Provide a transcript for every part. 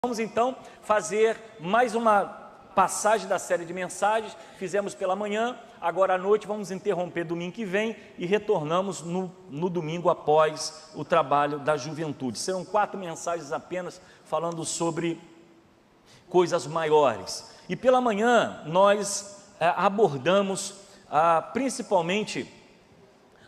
Vamos então fazer mais uma passagem da série de mensagens. Fizemos pela manhã, agora à noite vamos interromper domingo que vem e retornamos no domingo após o trabalho da juventude. Serão 4 mensagens apenas falando sobre coisas maiores. E pela manhã nós abordamos principalmente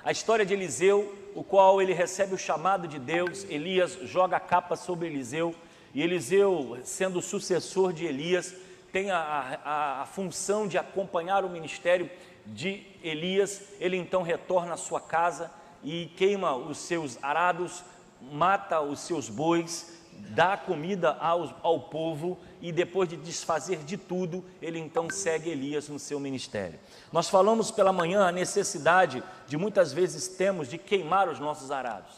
a história de Eliseu, o qual ele recebe o chamado de Deus. Elias joga a capa sobre Eliseu, e Eliseu, sendo o sucessor de Elias, tem a função de acompanhar o ministério de Elias. Ele então retorna à sua casa e queima os seus arados, mata os seus bois, dá comida ao povo, e depois de desfazer de tudo, ele então segue Elias no seu ministério. Nós falamos pela manhã a necessidade de muitas vezes temos de queimar os nossos arados,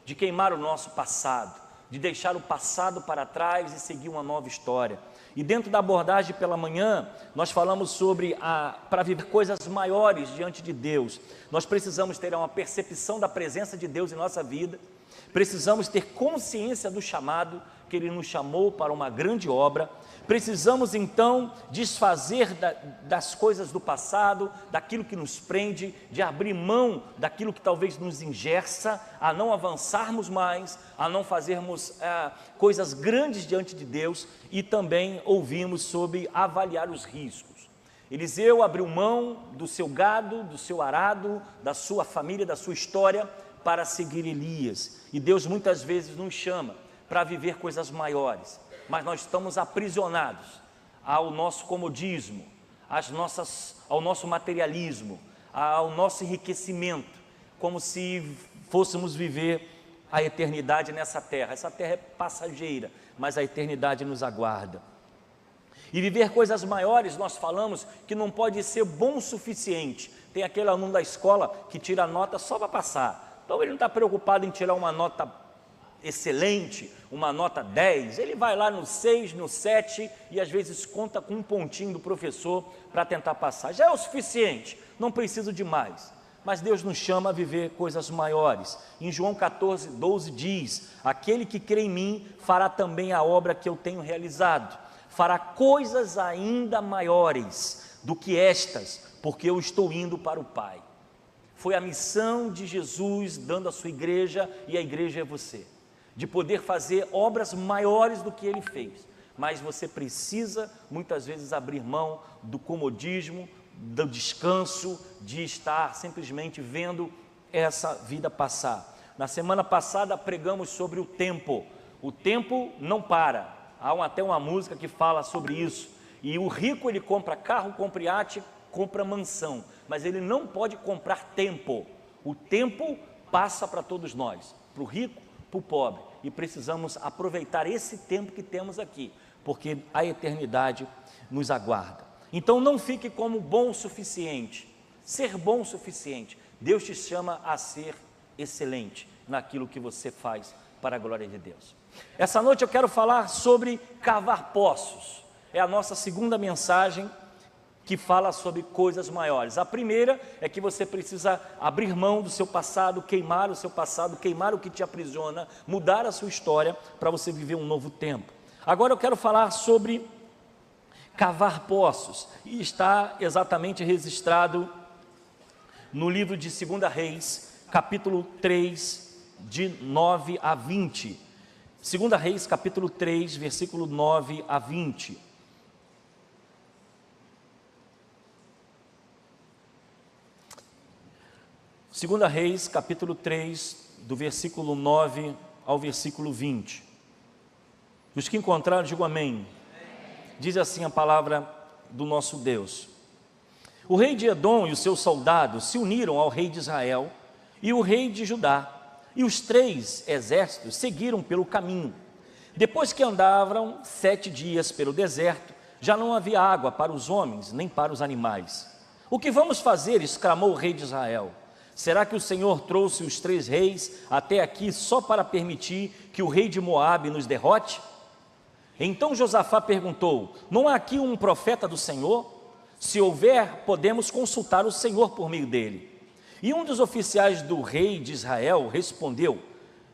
de queimar o nosso passado, de deixar o passado para trás e seguir uma nova história. E dentro da abordagem pela manhã, nós falamos sobre para viver coisas maiores diante de Deus, nós precisamos ter uma percepção da presença de Deus em nossa vida, precisamos ter consciência do chamado, que Ele nos chamou para uma grande obra. Precisamos então desfazer das coisas do passado, daquilo que nos prende, de abrir mão daquilo que talvez nos engerça, a não avançarmos mais, a não fazermos coisas grandes diante de Deus. E também ouvimos sobre avaliar os riscos. Eliseu abriu mão do seu gado, do seu arado, da sua família, da sua história, para seguir Elias. E Deus muitas vezes nos chama para viver coisas maiores, mas nós estamos aprisionados ao nosso comodismo, ao nosso materialismo, ao nosso enriquecimento, como se fôssemos viver a eternidade nessa terra. Essa terra é passageira, mas a eternidade nos aguarda. E viver coisas maiores, nós falamos que não pode ser bom o suficiente. Tem aquele aluno da escola que tira nota só para passar, então ele não está preocupado em tirar uma nota excelente, uma nota 10, ele vai lá no 6, no 7 e às vezes conta com um pontinho do professor para tentar passar. Já é o suficiente, não preciso de mais. Mas Deus nos chama a viver coisas maiores. Em João 14, 12 diz: aquele que crê em mim fará também a obra que eu tenho realizado, fará coisas ainda maiores do que estas, porque eu estou indo para o Pai. Foi a missão de Jesus dando a sua igreja, e a igreja é você, de poder fazer obras maiores do que Ele fez. Mas você precisa muitas vezes abrir mão do comodismo, do descanso, de estar simplesmente vendo essa vida passar. Na semana passada pregamos sobre o tempo não para. Há até uma música que fala sobre isso. E o rico, ele compra carro, compra iate, compra mansão, mas ele não pode comprar tempo. O tempo passa para todos nós, para o rico, para o pobre, e precisamos aproveitar esse tempo que temos aqui, porque a eternidade nos aguarda. Então não fique como bom o suficiente, ser bom o suficiente. Deus te chama a ser excelente naquilo que você faz para a glória de Deus. Essa noite eu quero falar sobre cavar poços. É a nossa segunda mensagem que fala sobre coisas maiores. A primeira é que você precisa abrir mão do seu passado, queimar o seu passado, queimar o que te aprisiona, mudar a sua história para você viver um novo tempo. Agora eu quero falar sobre cavar poços, e está exatamente registrado no livro de 2 Reis, capítulo 3, de 9 a 20. 2 Reis, capítulo 3, versículo 9 a 20. Segunda Reis, capítulo 3, do versículo 9 ao versículo 20. Os que encontraram, digam amém. Diz assim a palavra do nosso Deus: o rei de Edom e os seus soldados se uniram ao rei de Israel e o rei de Judá, e os 3 exércitos seguiram pelo caminho. Depois que andavam 7 dias pelo deserto, já não havia água para os homens nem para os animais. O que vamos fazer? Exclamou o rei de Israel. Será que o Senhor trouxe os 3 reis até aqui só para permitir que o rei de Moabe nos derrote? Então Josafá perguntou: não há aqui um profeta do Senhor? Se houver, podemos consultar o Senhor por meio dele. E um dos oficiais do rei de Israel respondeu: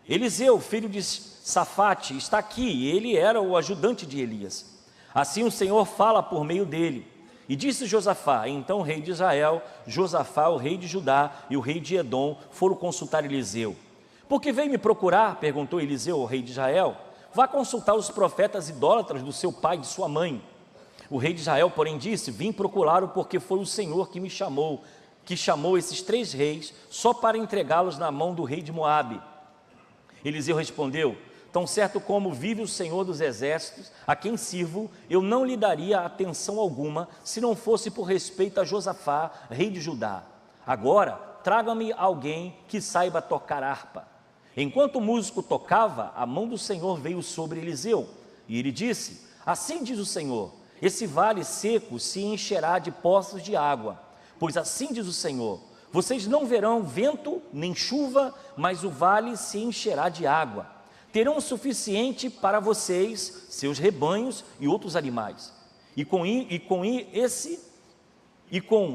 Eliseu, filho de Safate está aqui, ele era o ajudante de Elias. Assim o Senhor fala por meio dele. E disse Josafá, então o rei de Israel, Josafá, o rei de Judá e o rei de Edom foram consultar Eliseu. Por que veio me procurar? Perguntou Eliseu ao rei de Israel. Vá consultar os profetas idólatras do seu pai e de sua mãe. O rei de Israel, porém, disse, vim procurá-lo porque foi o Senhor que me chamou, que chamou esses 3 reis só para entregá-los na mão do rei de Moabe. Eliseu respondeu, tão certo como vive o Senhor dos exércitos, a quem sirvo, eu não lhe daria atenção alguma, se não fosse por respeito a Josafá, rei de Judá. Agora, traga-me alguém que saiba tocar harpa. Enquanto o músico tocava, a mão do Senhor veio sobre Eliseu, e ele disse, assim diz o Senhor, esse vale seco se encherá de poços de água, pois assim diz o Senhor, vocês não verão vento nem chuva, mas o vale se encherá de água. Terão o suficiente para vocês, seus rebanhos e outros animais.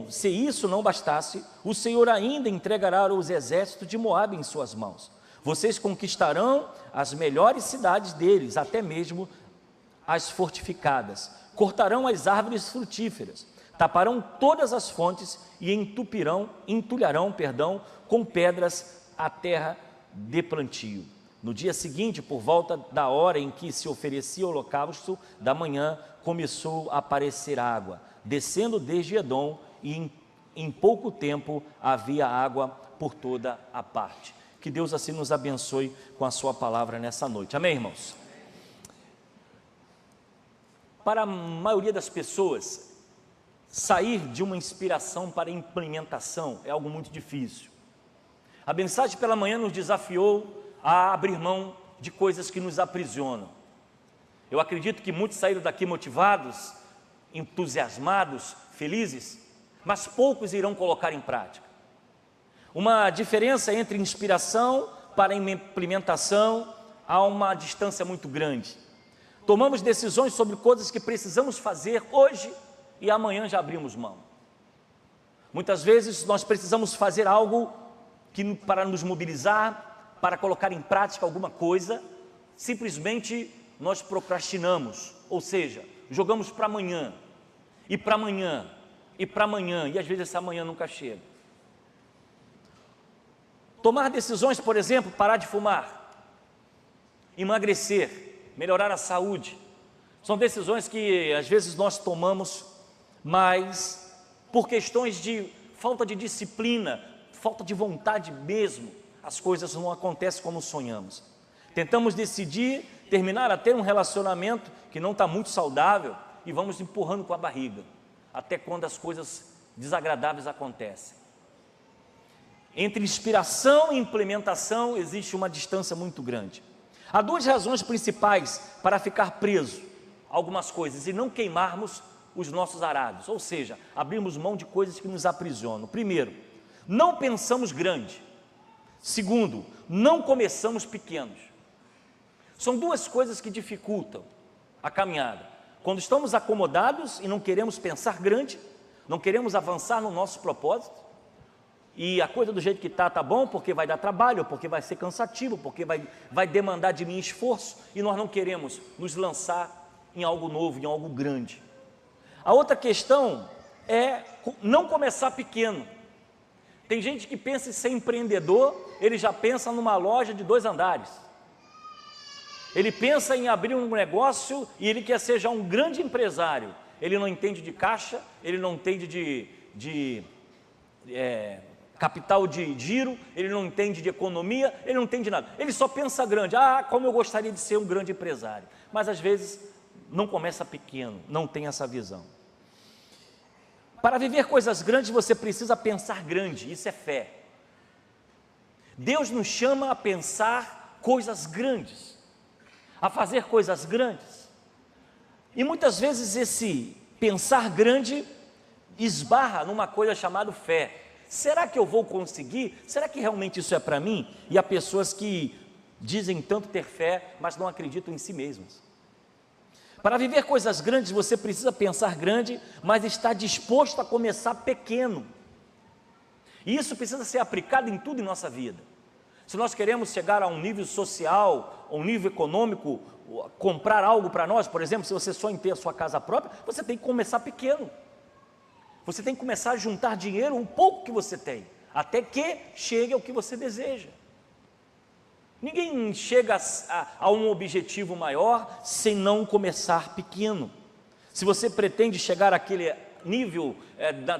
Se isso não bastasse, o Senhor ainda entregará os exércitos de Moabe em suas mãos. Vocês conquistarão as melhores cidades deles, até mesmo as fortificadas. Cortarão as árvores frutíferas, taparão todas as fontes e entulharão com pedras a terra de plantio. No dia seguinte, por volta da hora em que se oferecia o holocausto da manhã, começou a aparecer água, descendo desde Edom, e em pouco tempo havia água por toda a parte. Que Deus assim nos abençoe com a sua palavra nessa noite. Amém, irmãos? Para a maioria das pessoas, sair de uma inspiração para implementação é algo muito difícil. A mensagem pela manhã nos desafiou a abrir mão de coisas que nos aprisionam. Eu acredito que muitos saíram daqui motivados, entusiasmados, felizes, mas poucos irão colocar em prática. Uma diferença entre inspiração para implementação, há uma distância muito grande. Tomamos decisões sobre coisas que precisamos fazer hoje e amanhã já abrimos mão. Muitas vezes nós precisamos fazer algo para nos mobilizar, para colocar em prática alguma coisa, simplesmente nós procrastinamos, ou seja, jogamos para amanhã, e para amanhã, e para amanhã, e às vezes essa amanhã nunca chega. Tomar decisões, por exemplo, parar de fumar, emagrecer, melhorar a saúde, são decisões que às vezes nós tomamos, mas por questões de falta de disciplina, falta de vontade mesmo, as coisas não acontecem como sonhamos. Tentamos decidir terminar a ter um relacionamento que não está muito saudável e vamos empurrando com a barriga, até quando as coisas desagradáveis acontecem. Entre inspiração e implementação existe uma distância muito grande. Há 2 razões principais para ficar preso a algumas coisas e não queimarmos os nossos arados, ou seja, abrirmos mão de coisas que nos aprisionam. Primeiro, não pensamos grande. Segundo, não começamos pequenos. São 2 coisas que dificultam a caminhada. Quando estamos acomodados e não queremos pensar grande, não queremos avançar no nosso propósito, e a coisa do jeito que está bom, porque vai dar trabalho, porque vai ser cansativo, porque vai demandar de mim esforço, e nós não queremos nos lançar em algo novo, em algo grande. A outra questão é não começar pequeno. Tem gente que pensa em ser empreendedor, ele já pensa numa loja de 2 andares. Ele pensa em abrir um negócio e ele quer ser já um grande empresário. Ele não entende de caixa, ele não entende de capital de giro, ele não entende de economia, ele não entende nada. Ele só pensa grande, como eu gostaria de ser um grande empresário. Mas às vezes não começa pequeno, não tem essa visão. Para viver coisas grandes você precisa pensar grande, isso é fé. Deus nos chama a pensar coisas grandes, a fazer coisas grandes. E muitas vezes esse pensar grande esbarra numa coisa chamada fé. Será que eu vou conseguir? Será que realmente isso é para mim? E há pessoas que dizem tanto ter fé, mas não acreditam em si mesmas. Para viver coisas grandes você precisa pensar grande, mas estar disposto a começar pequeno. E isso precisa ser aplicado em tudo em nossa vida. Se nós queremos chegar a um nível social, a um nível econômico, comprar algo para nós, por exemplo, se você sonha em ter a sua casa própria, você tem que começar pequeno. Você tem que começar a juntar dinheiro, um pouco que você tem, até que chegue ao que você deseja. Ninguém chega a um objetivo maior sem não começar pequeno. Se você pretende chegar àquele nível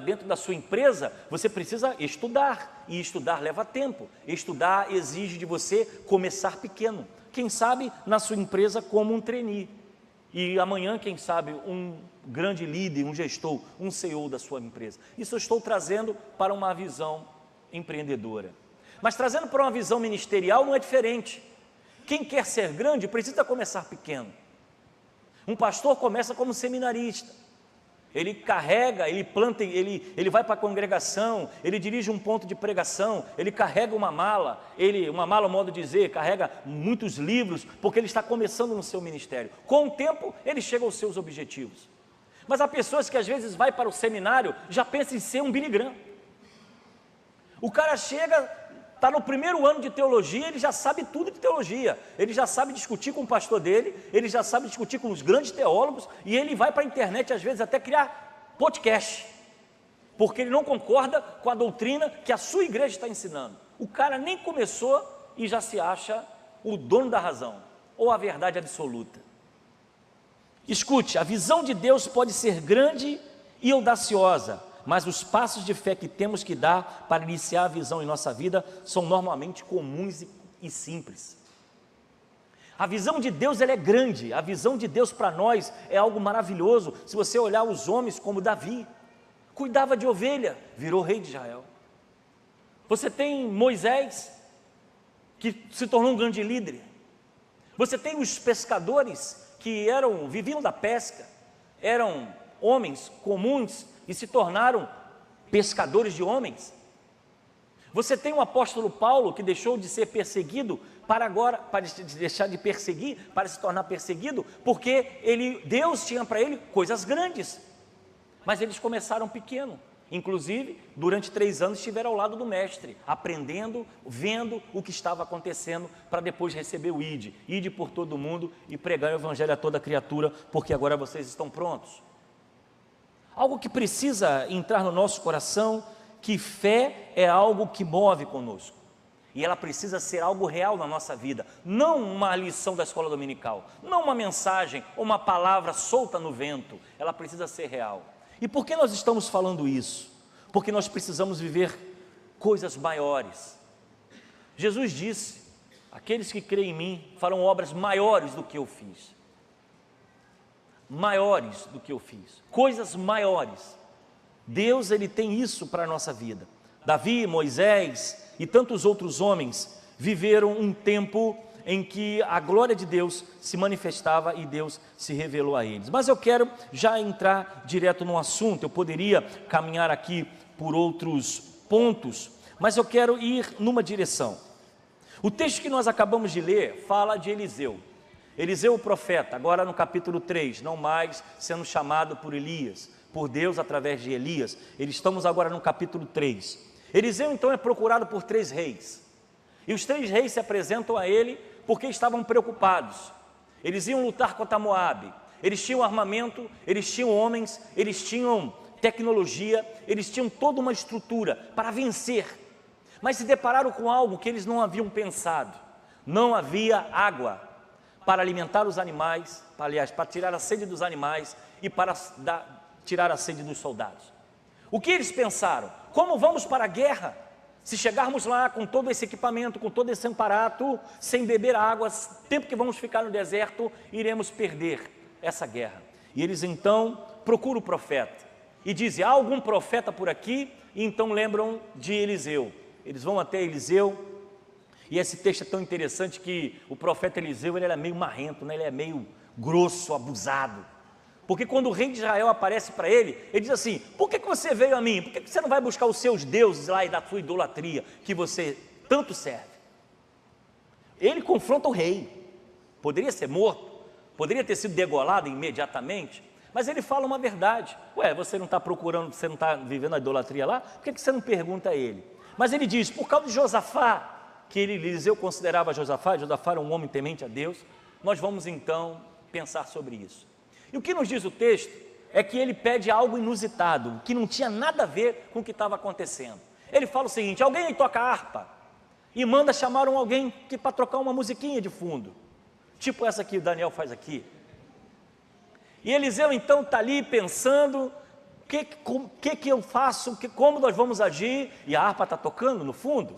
dentro da sua empresa, você precisa estudar, e estudar leva tempo. Estudar exige de você começar pequeno. Quem sabe na sua empresa como um trainee, e amanhã, quem sabe, um grande líder, um gestor, um CEO da sua empresa. Isso eu estou trazendo para uma visão empreendedora. Mas trazendo para uma visão ministerial não é diferente. Quem quer ser grande precisa começar pequeno. Um pastor começa como seminarista. Ele carrega, ele planta, ele vai para a congregação, ele dirige um ponto de pregação, ele carrega uma mala, modo de dizer, carrega muitos livros, porque ele está começando no seu ministério. Com o tempo, ele chega aos seus objetivos. Mas há pessoas que às vezes vai para o seminário, já pensam em ser um Billy Graham. O cara chega, está no primeiro ano de teologia, ele já sabe tudo de teologia, ele já sabe discutir com o pastor dele, ele já sabe discutir com os grandes teólogos, e ele vai para a internet às vezes até criar podcast, porque ele não concorda com a doutrina que a sua igreja está ensinando. O cara nem começou e já se acha o dono da razão, ou a verdade absoluta. Escute, a visão de Deus pode ser grande e audaciosa, mas os passos de fé que temos que dar para iniciar a visão em nossa vida são normalmente comuns e simples. A visão de Deus ela é grande, a visão de Deus para nós é algo maravilhoso. Se você olhar os homens como Davi, cuidava de ovelha, virou rei de Israel. Você tem Moisés, que se tornou um grande líder. Você tem os pescadores que viviam da pesca, eram homens comuns e se tornaram pescadores de homens. Você tem o apóstolo Paulo, que deixou de ser perseguido para deixar de perseguir, para se tornar perseguido, porque Deus tinha para ele coisas grandes, mas eles começaram pequeno. Inclusive, durante 3 anos estiveram ao lado do mestre, aprendendo, vendo o que estava acontecendo, para depois receber o ide por todo mundo e pregar o evangelho a toda criatura, porque agora vocês estão prontos. Algo que precisa entrar no nosso coração, que fé é algo que move conosco, e ela precisa ser algo real na nossa vida, não uma lição da escola dominical, não uma mensagem ou uma palavra solta no vento, ela precisa ser real. E por que nós estamos falando isso? Porque nós precisamos viver coisas maiores. Jesus disse, aqueles que creem em mim farão obras maiores do que eu fiz. Maiores do que eu fiz, coisas maiores. Deus, Ele tem isso para a nossa vida. Davi, Moisés e tantos outros homens viveram um tempo em que a glória de Deus se manifestava e Deus se revelou a eles. Mas eu quero já entrar direto no assunto. Eu poderia caminhar aqui por outros pontos, mas eu quero ir numa direção. O texto que nós acabamos de ler fala de Eliseu. Eliseu o profeta, agora no capítulo 3, não mais sendo chamado por Elias, por Deus através de Elias. Estamos agora no capítulo 3. Eliseu então é procurado por 3 reis, e os 3 reis se apresentam a ele porque estavam preocupados. Eles iam lutar contra Moabe, eles tinham armamento, eles tinham homens, eles tinham tecnologia, eles tinham toda uma estrutura para vencer, mas se depararam com algo que eles não haviam pensado. Não havia água para alimentar os animais, para tirar a sede dos animais e para tirar a sede dos soldados. O que eles pensaram? Como vamos para a guerra? Se chegarmos lá com todo esse equipamento, com todo esse aparato, sem beber água, tempo que vamos ficar no deserto, iremos perder essa guerra. E eles então procuram o profeta e dizem, há algum profeta por aqui? E então lembram de Eliseu. Eles vão até Eliseu, e esse texto é tão interessante que o profeta Eliseu, ele era meio marrento, né? Ele é meio grosso, abusado. Porque quando o rei de Israel aparece para ele, ele diz assim, por que você veio a mim? Por que você não vai buscar os seus deuses lá e da sua idolatria que você tanto serve? Ele confronta o rei, poderia ser morto, poderia ter sido degolado imediatamente, mas ele fala uma verdade. Você não está procurando, você não está vivendo a idolatria lá? Por que você não pergunta a ele? Mas ele diz, por causa de Josafá, que Eliseu considerava Josafá era um homem temente a Deus, nós vamos então pensar sobre isso. E o que nos diz o texto é que ele pede algo inusitado, que não tinha nada a ver com o que estava acontecendo. Ele fala o seguinte: alguém aí toca harpa, e manda chamar alguém para trocar uma musiquinha de fundo, tipo essa que o Daniel faz aqui. E Eliseu então está ali pensando, o que eu faço, como nós vamos agir, e a harpa está tocando no fundo,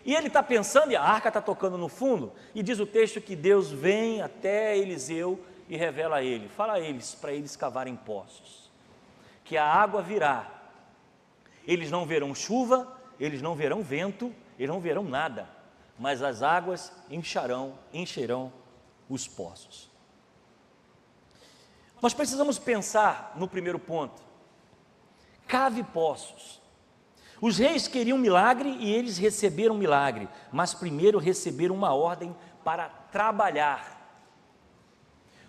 e ele está pensando, e a harpa está tocando no fundo, e diz o texto que Deus vem até Eliseu e revela a ele, fala a eles, para eles cavarem poços, que a água virá, eles não verão chuva, eles não verão vento, eles não verão nada, mas as águas encherão os poços. Nós precisamos pensar no primeiro ponto: cave poços. Os reis queriam milagre e eles receberam milagre, mas primeiro receberam uma ordem para trabalhar.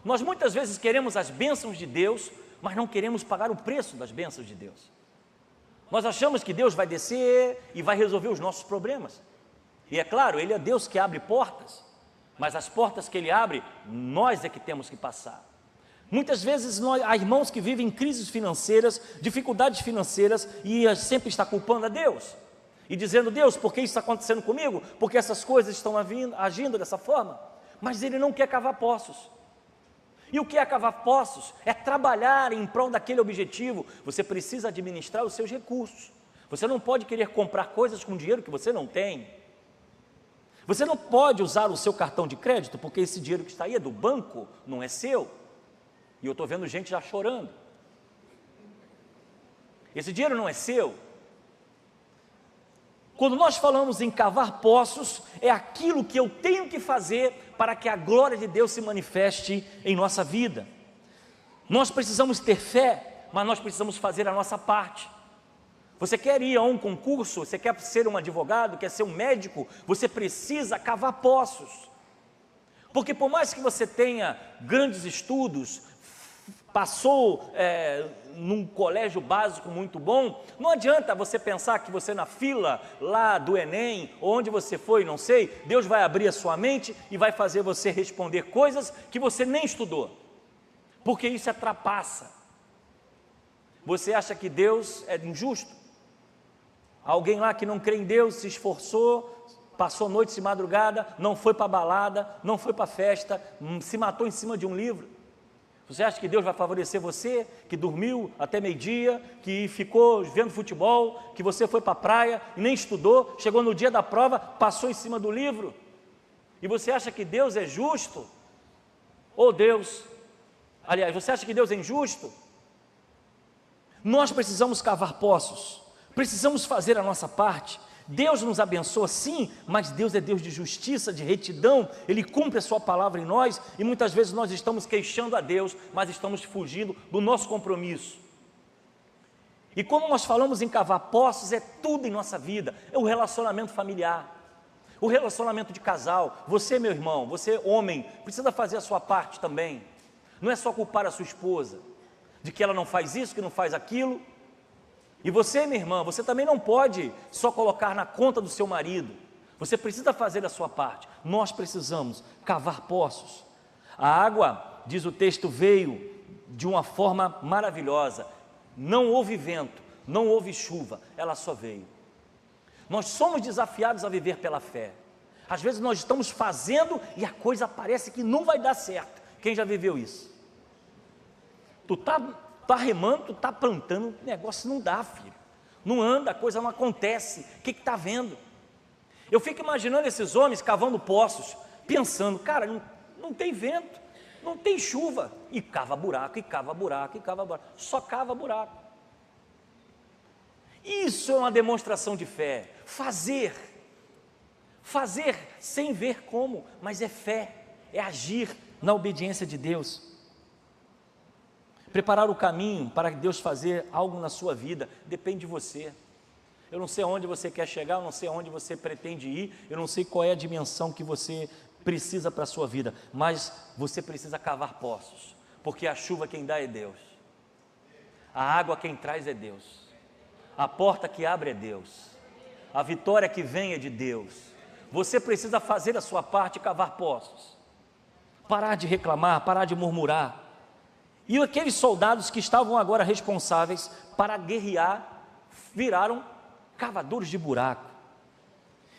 Nós muitas vezes queremos as bênçãos de Deus, mas não queremos pagar o preço das bênçãos de Deus. Nós achamos que Deus vai descer e vai resolver os nossos problemas. E é claro, Ele é Deus que abre portas, mas as portas que Ele abre, nós é que temos que passar. Muitas vezes há irmãos que vivem crises financeiras, dificuldades financeiras, e sempre está culpando a Deus, e dizendo: Deus, por que isso está acontecendo comigo? Porque essas coisas estão agindo dessa forma? Mas ele não quer cavar poços. E o que é cavar poços? É trabalhar em prol daquele objetivo. Você precisa administrar os seus recursos. Você não pode querer comprar coisas com dinheiro que você não tem. Você não pode usar o seu cartão de crédito, porque esse dinheiro que está aí é do banco, não é seu. E eu estou vendo gente já chorando. Esse dinheiro não é seu. Quando nós falamos em cavar poços, é aquilo que eu tenho que fazer para que a glória de Deus se manifeste em nossa vida. Nós precisamos ter fé, mas nós precisamos fazer a nossa parte. Você quer ir a um concurso, você quer ser um advogado, quer ser um médico, você precisa cavar poços. Porque por mais que você tenha grandes estudos, passou num colégio básico muito bom, não adianta você pensar que você na fila lá do Enem, ou onde você foi, não sei, Deus vai abrir a sua mente e vai fazer você responder coisas que você nem estudou, porque isso é trapaça. Você acha que Deus é injusto? Alguém lá que não crê em Deus se esforçou, passou noite de madrugada, não foi para a balada, não foi para a festa, se matou em cima de um livro. Você acha que Deus vai favorecer você, que dormiu até meio-dia, que ficou vendo futebol, que você foi para a praia e nem estudou, chegou no dia da prova, passou em cima do livro? E você acha que Deus é justo? Ou Deus, aliás, você acha que Deus é injusto? Nós precisamos cavar poços, precisamos fazer a nossa parte. Deus nos abençoa sim, mas Deus é Deus de justiça, de retidão, Ele cumpre a sua palavra em nós, e muitas vezes nós estamos queixando a Deus, mas estamos fugindo do nosso compromisso. E como nós falamos em cavar poços, é tudo em nossa vida, é o relacionamento familiar, o relacionamento de casal. Você, meu irmão, você homem, precisa fazer a sua parte também. Não é só culpar a sua esposa, de que ela não faz isso, que não faz aquilo. E você, minha irmã, você também não pode só colocar na conta do seu marido. Você precisa fazer a sua parte. Nós precisamos cavar poços. A água, diz o texto, veio de uma forma maravilhosa. Não houve vento, não houve chuva, ela só veio. Nós somos desafiados a viver pela fé. Às vezes nós estamos fazendo e a coisa parece que não vai dar certo. Quem já viveu isso? Tu está remando, tu está plantando, o negócio não dá, filho. Não anda, a coisa não acontece. O que está vendo? Eu fico imaginando esses homens cavando poços, pensando, cara, não tem vento, não tem chuva. E cava buraco, e cava buraco, e cava buraco. Só cava buraco. Isso é uma demonstração de fé. Fazer sem ver como, mas é fé, é agir na obediência de Deus. Preparar o caminho para Deus fazer algo na sua vida, depende de você. Eu não sei aonde você quer chegar, eu não sei aonde você pretende ir, eu não sei qual é a dimensão que você precisa para a sua vida, mas você precisa cavar poços, porque a chuva quem dá é Deus, a água quem traz é Deus, a porta que abre é Deus, a vitória que vem é de Deus. você precisa fazer a sua parte e cavar poços. Parar de reclamar, parar de murmurar. E aqueles soldados que estavam agora responsáveis para guerrear, viraram cavadores de buraco.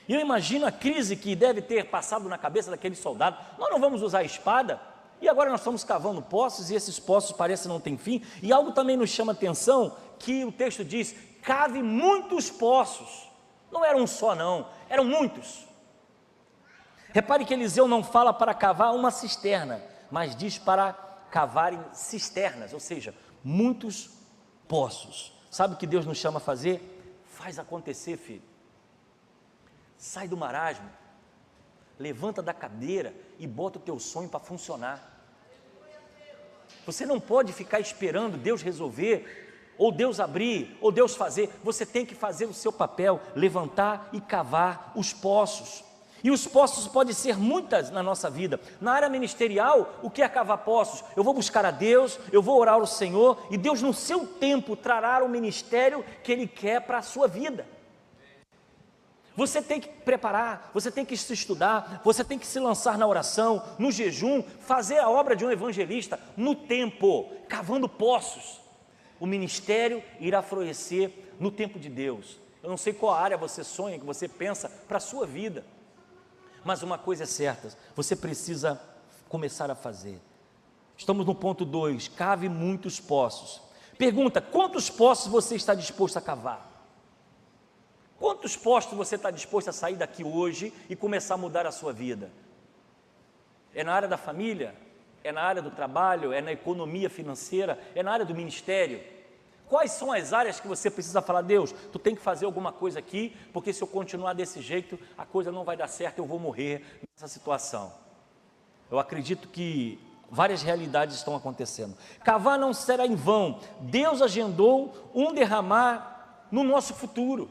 E eu imagino a crise que deve ter passado na cabeça daquele soldado. Nós não vamos usar a espada, e agora nós estamos cavando poços, e esses poços parecem não ter fim. E algo também nos chama a atenção, que o texto diz, cave muitos poços. Não era um só não, eram muitos. Repare que Eliseu não fala para cavar uma cisterna, mas diz para cavarem cisternas, ou seja, muitos poços. Sabe o que Deus nos chama a fazer? Faz acontecer, filho. Sai do marasmo, levanta da cadeira e bota o teu sonho para funcionar. Você não pode ficar esperando Deus resolver, ou Deus abrir, ou Deus fazer. Você tem que fazer o seu papel, levantar e cavar os poços. E os poços podem ser muitas na nossa vida. Na área ministerial, o que é cavar poços? Eu vou buscar a Deus, eu vou orar ao Senhor, e Deus no seu tempo trará o ministério que Ele quer para a sua vida. Você tem que preparar, você tem que se estudar, você tem que se lançar na oração, no jejum, fazer a obra de um evangelista, no tempo, cavando poços. O ministério irá florescer no tempo de Deus. Eu não sei qual área você sonha, que você pensa para a sua vida. Mas uma coisa é certa, você precisa começar a fazer. Estamos no ponto 2, cave muitos poços. Pergunta, quantos poços você está disposto a cavar? Quantos poços você está disposto a sair daqui hoje e começar a mudar a sua vida? É na área da família? É na área do trabalho? É na economia financeira? É na área do ministério? Quais são as áreas que você precisa falar, Deus, tu tem que fazer alguma coisa aqui, porque se eu continuar desse jeito, a coisa não vai dar certo, eu vou morrer nessa situação. Eu acredito que várias realidades estão acontecendo. Cavar não será em vão. Deus agendou um derramar no nosso futuro.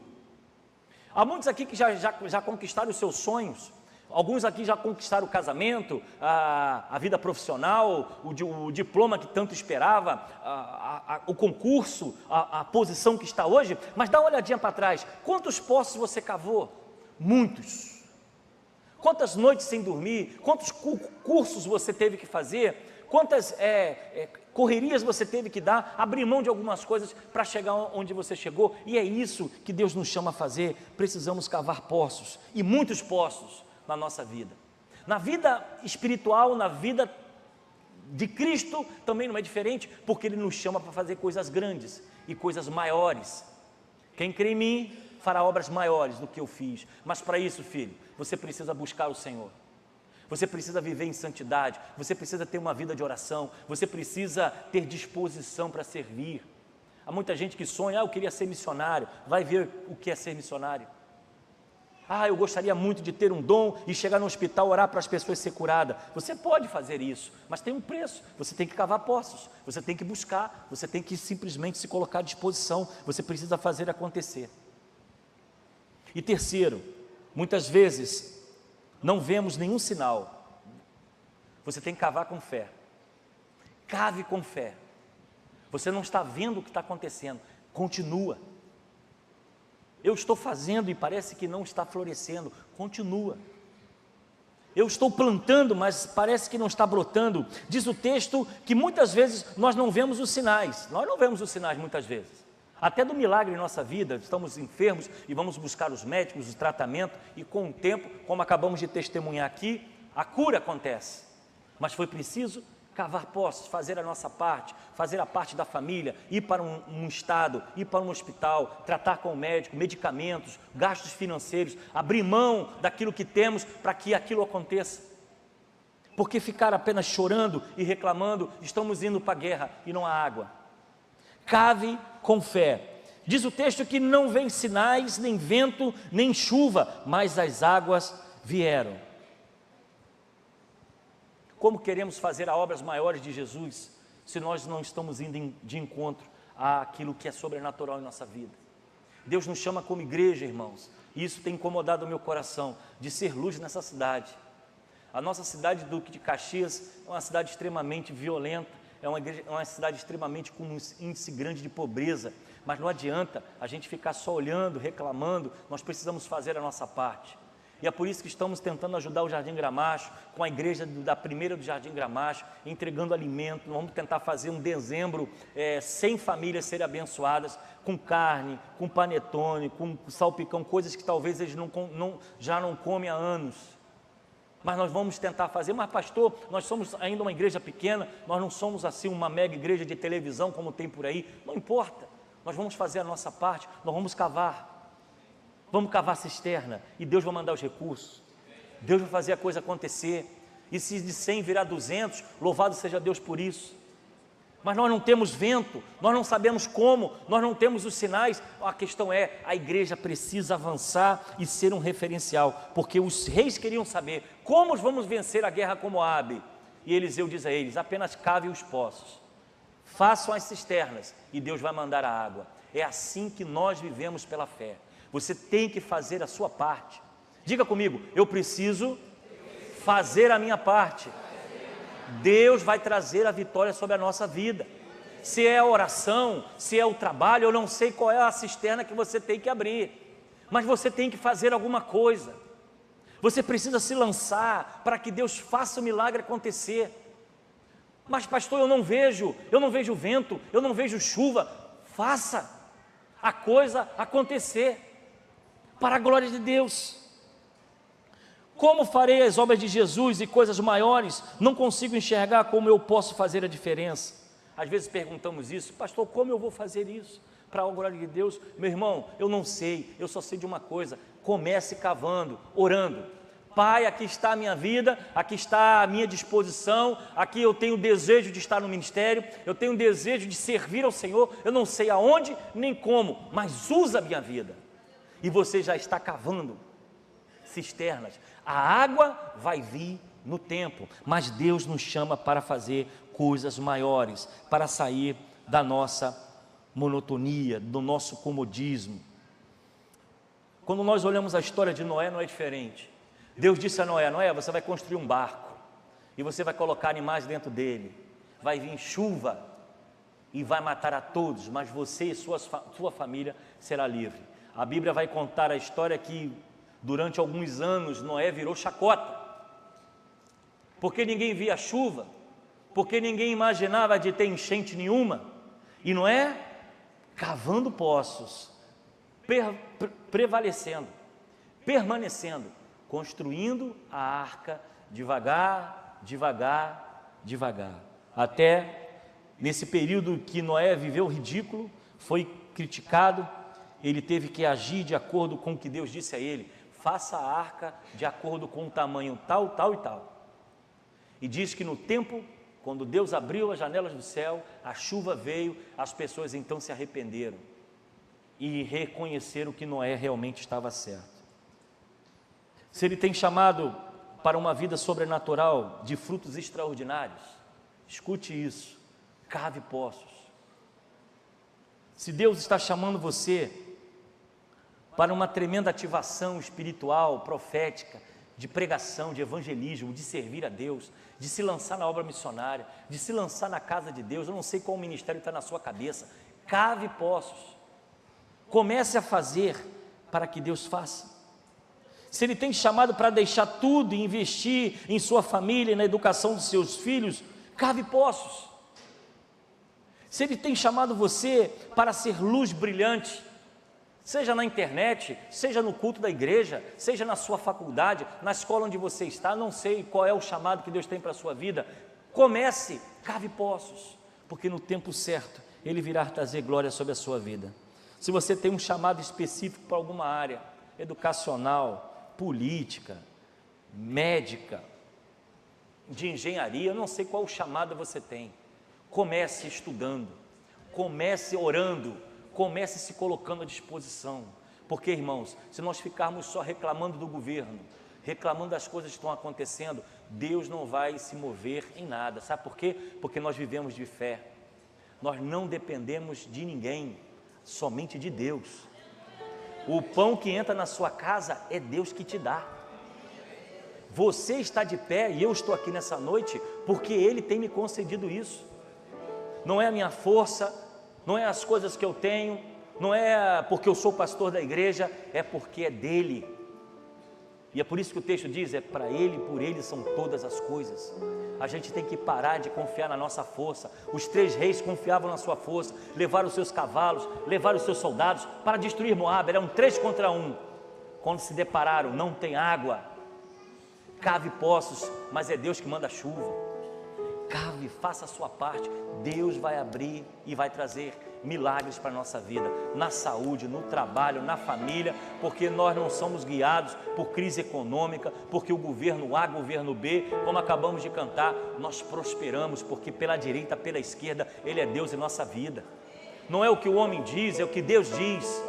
Há muitos aqui que já conquistaram os seus sonhos. Alguns aqui já conquistaram o casamento, a vida profissional, o diploma que tanto esperava, o concurso, a posição que está hoje. Mas dá uma olhadinha para trás. Quantos poços você cavou? Muitos. Quantas noites sem dormir? Quantos cursos você teve que fazer? Quantas correrias você teve que dar? Abrir mão de algumas coisas para chegar onde você chegou. E é isso que Deus nos chama a fazer. Precisamos cavar poços, e muitos poços na nossa vida. Na vida espiritual, na vida de Cristo, também não é diferente, porque Ele nos chama para fazer coisas grandes e coisas maiores. Quem crê em mim fará obras maiores do que eu fiz. Mas para isso, filho, você precisa buscar o Senhor. Você precisa viver em santidade, você precisa ter uma vida de oração, você precisa ter disposição para servir. Há muita gente que sonha, eu queria ser missionário. Vai ver o que é ser missionário. Eu gostaria muito de ter um dom e chegar no hospital, orar para as pessoas ser curadas. Você pode fazer isso, mas tem um preço. Você tem que cavar poços, você tem que buscar, você tem que simplesmente se colocar à disposição. Você precisa fazer acontecer. E terceiro, muitas vezes não vemos nenhum sinal. Você tem que cavar com fé. Cave com fé. Você não está vendo o que está acontecendo. Continua. Eu estou fazendo e parece que não está florescendo. Continua. Eu estou plantando, mas parece que não está brotando. Diz o texto que muitas vezes nós não vemos os sinais. Nós não vemos os sinais muitas vezes. Até do milagre em nossa vida, estamos enfermos e vamos buscar os médicos, o tratamento, e com o tempo, como acabamos de testemunhar aqui, a cura acontece. Mas foi preciso cavar poços, fazer a nossa parte, fazer a parte da família, ir para um estado, ir para um hospital, tratar com o médico, medicamentos, gastos financeiros, abrir mão daquilo que temos para que aquilo aconteça. Porque ficar apenas chorando e reclamando, estamos indo para a guerra e não há água. Cave com fé. Diz o texto que não vem sinais, nem vento, nem chuva, mas as águas vieram. Como queremos fazer as obras maiores de Jesus, se nós não estamos indo de encontro àquilo que é sobrenatural em nossa vida? Deus nos chama como igreja, irmãos, e isso tem incomodado o meu coração, de ser luz nessa cidade. A nossa cidade Duque de Caxias é uma cidade extremamente violenta, é uma cidade extremamente com um índice grande de pobreza, mas não adianta a gente ficar só olhando, reclamando. Nós precisamos fazer a nossa parte. E é por isso que estamos tentando ajudar o Jardim Gramacho, com a igreja da primeira do Jardim Gramacho, entregando alimento. Vamos tentar fazer um dezembro 100 famílias serem abençoadas, com carne, com panetone, com salpicão, coisas que talvez eles já não comem há anos. Mas nós vamos tentar fazer. Mas pastor, nós somos ainda uma igreja pequena, nós não somos assim uma mega igreja de televisão como tem por aí. Não importa, nós vamos fazer a nossa parte, nós vamos cavar cisterna, e Deus vai mandar os recursos, Deus vai fazer a coisa acontecer, e se de 100 virar 200, louvado seja Deus por isso. Mas nós não temos vento, nós não sabemos como, nós não temos os sinais. A questão é, a igreja precisa avançar e ser um referencial, porque os reis queriam saber, como vamos vencer a guerra com Moabe? E Eliseu diz a eles, apenas cavem os poços, façam as cisternas, e Deus vai mandar a água. É assim que nós vivemos pela fé. Você tem que fazer a sua parte. Diga comigo, eu preciso fazer a minha parte. Deus vai trazer a vitória sobre a nossa vida. Se é a oração, se é o trabalho, eu não sei qual é a cisterna que você tem que abrir, mas você tem que fazer alguma coisa. Você precisa se lançar para que Deus faça o milagre acontecer. Mas pastor, eu não vejo vento, eu não vejo chuva. Faça a coisa acontecer, para a glória de Deus. Como farei as obras de Jesus e coisas maiores? Não consigo enxergar como eu posso fazer a diferença. Às vezes perguntamos isso, pastor, como eu vou fazer isso para a glória de Deus? Meu irmão, eu não sei, eu só sei de uma coisa: comece cavando, orando. Pai, aqui está a minha vida, aqui está a minha disposição, aqui eu tenho desejo de estar no ministério, eu tenho desejo de servir ao Senhor, eu não sei aonde nem como, mas usa a minha vida. E você já está cavando cisternas. A água vai vir no tempo, mas Deus nos chama para fazer coisas maiores, para sair da nossa monotonia, do nosso comodismo. Quando nós olhamos a história de Noé, não é diferente. Deus disse a Noé, Noé, você vai construir um barco, e você vai colocar animais dentro dele, vai vir chuva, e vai matar a todos, mas você e sua família será livre. A Bíblia vai contar a história que durante alguns anos Noé virou chacota, porque ninguém via chuva, porque ninguém imaginava de ter enchente nenhuma, e Noé cavando poços, prevalecendo, permanecendo, construindo a arca devagar, até nesse período que Noé viveu ridículo, foi criticado, ele teve que agir de acordo com o que Deus disse a ele, faça a arca de acordo com o tamanho tal, tal e tal. E diz que no tempo, quando Deus abriu as janelas do céu, a chuva veio, as pessoas então se arrependeram e reconheceram que Noé realmente estava certo. Se ele tem chamado para uma vida sobrenatural, de frutos extraordinários, escute isso, cave poços. Se Deus está chamando você para uma tremenda ativação espiritual, profética, de pregação, de evangelismo, de servir a Deus, de se lançar na obra missionária, de se lançar na casa de Deus, eu não sei qual ministério está na sua cabeça, cave poços, comece a fazer para que Deus faça. Se Ele tem chamado para deixar tudo e investir em sua família e na educação dos seus filhos, cave poços. Se Ele tem chamado você para ser luz brilhante, seja na internet, seja no culto da igreja, seja na sua faculdade, na escola onde você está, não sei qual é o chamado que Deus tem para a sua vida, comece, cave poços, porque no tempo certo Ele virá trazer glória sobre a sua vida. Se você tem um chamado específico para alguma área, educacional, política, médica, de engenharia, eu não sei qual chamado você tem, comece estudando, comece orando, comece se colocando à disposição, porque irmãos, se nós ficarmos só reclamando do governo, reclamando das coisas que estão acontecendo, Deus não vai se mover em nada, sabe por quê? Porque nós vivemos de fé, nós não dependemos de ninguém, somente de Deus. O pão que entra na sua casa é Deus que te dá. Você está de pé e eu estou aqui nessa noite porque Ele tem me concedido isso. Não é a minha força, não é as coisas que eu tenho, não é porque eu sou pastor da igreja, é porque é dEle. E é por isso que o texto diz, é para Ele, por Ele são todas as coisas. A gente tem que parar de confiar na nossa força. Os 3 reis confiavam na sua força, levaram os seus cavalos, levaram os seus soldados para destruir Moabe, eram 3 contra 1. Quando se depararam, não tem água, cave poços, mas é Deus que manda chuva. Cave, faça a sua parte, Deus vai abrir e vai trazer milagres para a nossa vida, na saúde, no trabalho, na família, porque nós não somos guiados por crise econômica, porque o governo A, governo B, como acabamos de cantar, nós prosperamos, porque pela direita, pela esquerda, Ele é Deus em nossa vida. Não é o que o homem diz, é o que Deus diz.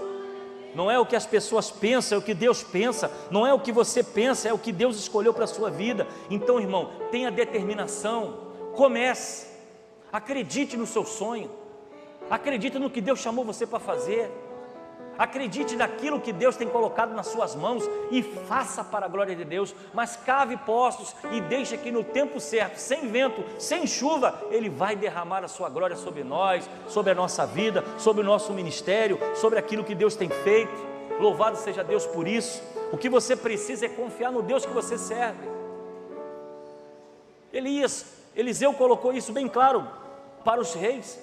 Não é o que as pessoas pensam, é o que Deus pensa. Não é o que você pensa, é o que Deus escolheu para a sua vida. Então, irmão, tenha determinação. Comece, acredite no seu sonho, acredite no que Deus chamou você para fazer, acredite naquilo que Deus tem colocado nas suas mãos e faça para a glória de Deus, mas cave poços e deixe que no tempo certo, sem vento, sem chuva, Ele vai derramar a sua glória sobre nós, sobre a nossa vida, sobre o nosso ministério, sobre aquilo que Deus tem feito. Louvado seja Deus por isso. O que você precisa é confiar no Deus que você serve. Eliseu colocou isso bem claro para os reis.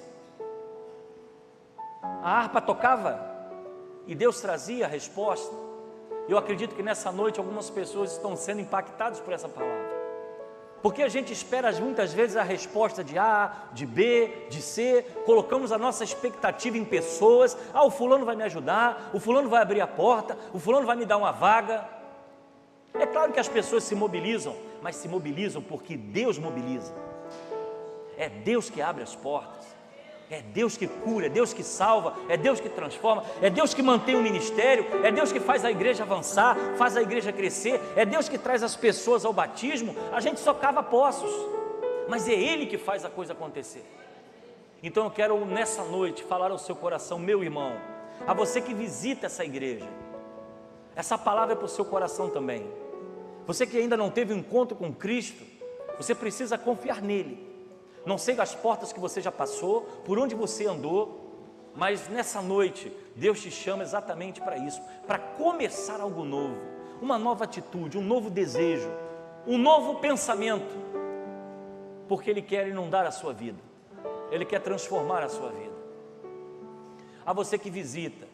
A harpa tocava e Deus trazia a resposta. Eu acredito que nessa noite algumas pessoas estão sendo impactadas por essa palavra, porque a gente espera muitas vezes a resposta de A, de B, de C, colocamos a nossa expectativa em pessoas. O fulano vai me ajudar, o fulano vai abrir a porta, o fulano vai me dar uma vaga. É claro que as pessoas se mobilizam, mas se mobilizam porque Deus mobiliza. É Deus que abre as portas, é Deus que cura, é Deus que salva, é Deus que transforma, é Deus que mantém o ministério, é Deus que faz a igreja avançar, faz a igreja crescer, é Deus que traz as pessoas ao batismo. A gente só cava poços, mas é Ele que faz a coisa acontecer. Então eu quero nessa noite falar ao seu coração, meu irmão, a você que visita essa igreja, essa palavra é para o seu coração também. Você que ainda não teve um encontro com Cristo, você precisa confiar nele. Não sei as portas que você já passou, por onde você andou, mas nessa noite Deus te chama exatamente para isso, para começar algo novo, uma nova atitude, um novo desejo, um novo pensamento, porque Ele quer inundar a sua vida, Ele quer transformar a sua vida. A você que visita,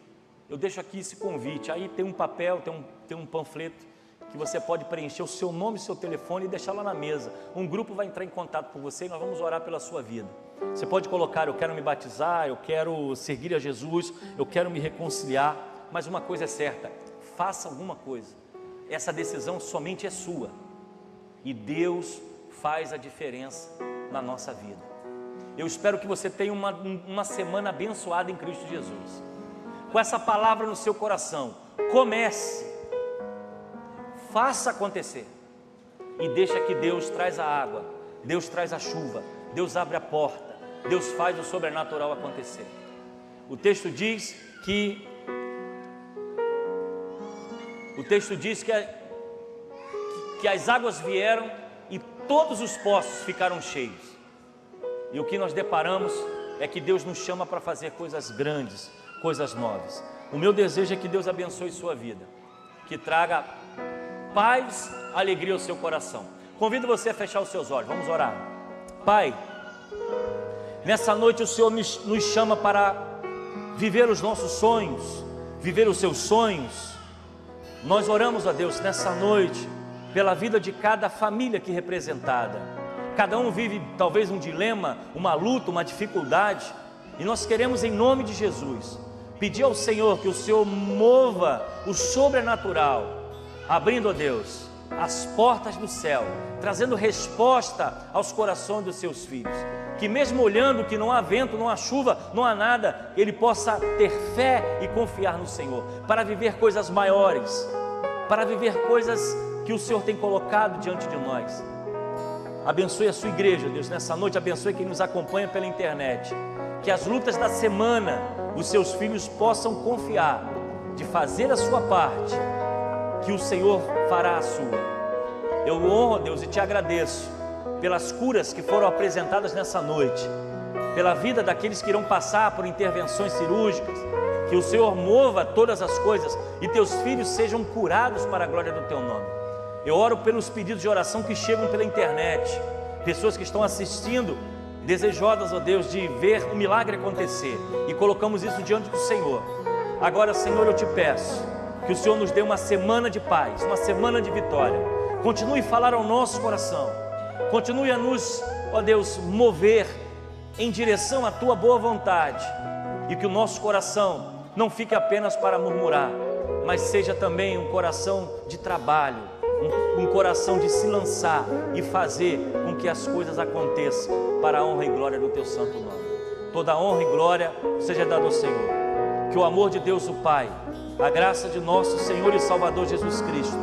eu deixo aqui esse convite. Aí tem um papel, tem um panfleto que você pode preencher o seu nome e seu telefone e deixar lá na mesa. Um grupo vai entrar em contato com você e nós vamos orar pela sua vida. Você pode colocar: eu quero me batizar, eu quero seguir a Jesus, eu quero me reconciliar. Mas uma coisa é certa, faça alguma coisa. Essa decisão somente é sua, e Deus faz a diferença na nossa vida. Eu espero que você tenha uma semana abençoada em Cristo Jesus, com essa palavra no seu coração. Comece, faça acontecer, e deixa que Deus traz a água, Deus traz a chuva, Deus abre a porta, Deus faz o sobrenatural acontecer. O texto diz que as águas vieram e todos os poços ficaram cheios. E o que nós deparamos é que Deus nos chama para fazer coisas grandes, coisas novas. O meu desejo é que Deus abençoe sua vida, que traga paz, alegria ao seu coração. Convido você a fechar os seus olhos, vamos orar. Pai, nessa noite o Senhor nos chama para viver os nossos sonhos, viver os seus sonhos. Nós oramos a Deus nessa noite pela vida de cada família aqui representada. Cada um vive talvez um dilema, uma luta, uma dificuldade, e nós queremos, em nome de Jesus, pedir ao Senhor que o Senhor mova o sobrenatural, abrindo, ó Deus, as portas do céu, trazendo resposta aos corações dos seus filhos. Que mesmo olhando que não há vento, não há chuva, não há nada, ele possa ter fé e confiar no Senhor, para viver coisas maiores, para viver coisas que o Senhor tem colocado diante de nós. Abençoe a sua igreja, Deus, nessa noite. Abençoe quem nos acompanha pela internet. Que as lutas da semana, os seus filhos possam confiar, de fazer a sua parte, que o Senhor fará a sua. Eu honro, Deus, e te agradeço pelas curas que foram apresentadas nessa noite, pela vida daqueles que irão passar por intervenções cirúrgicas. Que o Senhor mova todas as coisas e teus filhos sejam curados para a glória do teu nome. Eu oro pelos pedidos de oração que chegam pela internet, pessoas que estão assistindo, desejosas, ó Deus, de ver o milagre acontecer, e colocamos isso diante do Senhor. Agora, Senhor, eu te peço que o Senhor nos dê uma semana de paz, uma semana de vitória. Continue a falar ao nosso coração, continue a nos, ó Deus, mover em direção à Tua boa vontade, e que o nosso coração não fique apenas para murmurar, mas seja também um coração de trabalho, um coração de se lançar e fazer com que as coisas aconteçam para a honra e glória do Teu santo nome. Toda a honra e glória seja dada ao Senhor. Que o amor de Deus o Pai, a graça de nosso Senhor e Salvador Jesus Cristo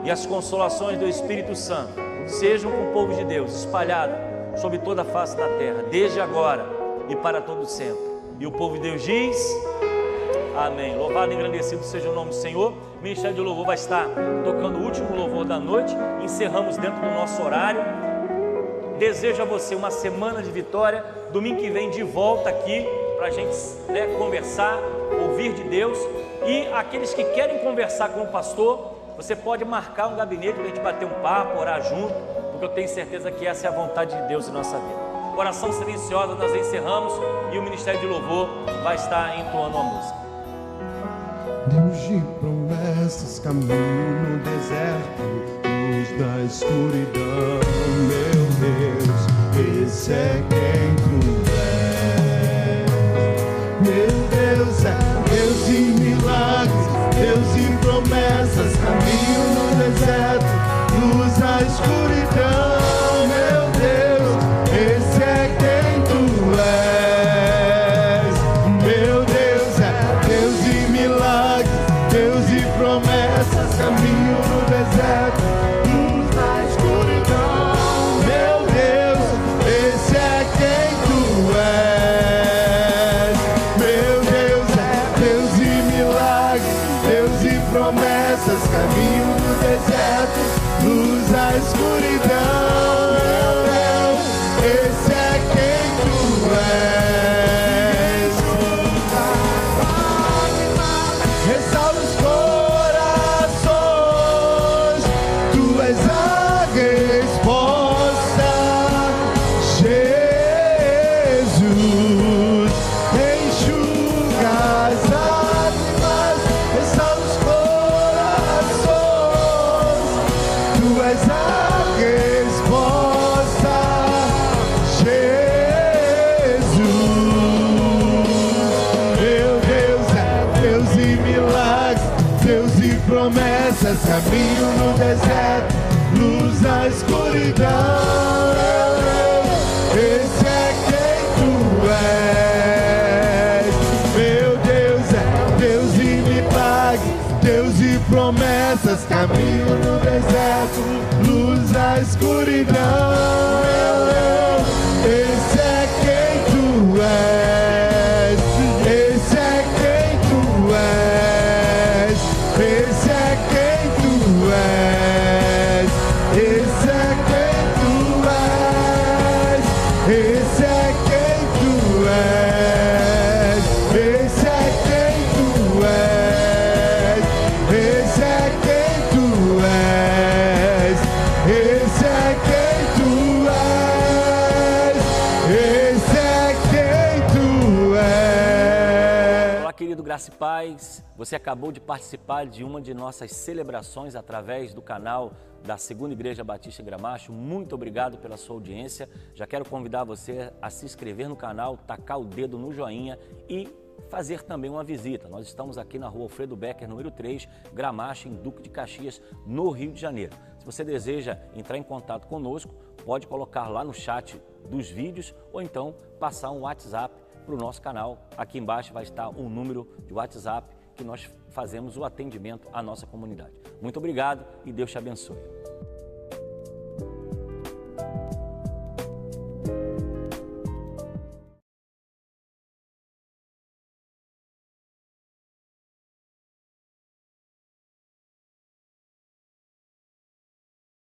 e as consolações do Espírito Santo sejam com o povo de Deus espalhado sobre toda a face da terra, desde agora e para todo sempre. E o povo de Deus diz: amém. Louvado e engrandecido seja o nome do Senhor. O Ministério de Louvor vai estar tocando o último louvor da noite. Encerramos dentro do nosso horário. Desejo a você uma semana de vitória. Domingo que vem de volta aqui para a gente conversar, ouvir de Deus. E aqueles que querem conversar com o pastor, você pode marcar um gabinete para a gente bater um papo, orar junto, porque eu tenho certeza que essa é a vontade de Deus em nossa vida. Oração silenciosa, nós encerramos e o Ministério de Louvor vai estar entoando a música. Deus de promessas, caminho no deserto, luz da escuridão, meu Deus, esse é quem tu és. Meu Deus é Deus de milagres, Deus de promessas, caminho no deserto, luz da escuridão, meu Deus, esse é quem tu és. Meu Deus é Deus de milagres, Deus de promessas, caminho no deserto, luz da escuridão, meu Deus, esse é quem tu és. Meu Deus é Deus de milagres, Deus de promessas, caminho no deserto, luz da escuridão, meu Deus, esse é quem tu és. Restaura os corações, tu és a resposta, Jesus, enxuga as lágrimas, restaura os corações, tu és a resposta, Jesus. Meu Deus é Deus de milagres, Deus de promessas, caminho no deserto, luz da escuridão, esse é quem tu és. Meu Deus é Deus de milagres, Deus de promessas, caminho no deserto, luz da escuridão, esse é quem tu és. Esse é quem tu és. Esse é quem tu és. Esse é quem tu és. Esse é quem tu és. Esse é quem tu és. Esse é quem tu és. Esse é quem tu és. Esse é quem tu és. Olá, querido Graça e Paz. Você acabou de participar de uma de nossas celebrações através do canal da Segunda Igreja Batista em Gramacho. Muito obrigado pela sua audiência. Já quero convidar você a se inscrever no canal, tacar o dedo no joinha e fazer também uma visita. Nós estamos aqui na rua Alfredo Becker, número 3, Gramacho, em Duque de Caxias, no Rio de Janeiro. Se você deseja entrar em contato conosco, pode colocar lá no chat dos vídeos ou então passar um WhatsApp para o nosso canal. Aqui embaixo vai estar um número de WhatsApp que nós fazemos o atendimento à nossa comunidade. Muito obrigado e Deus te abençoe.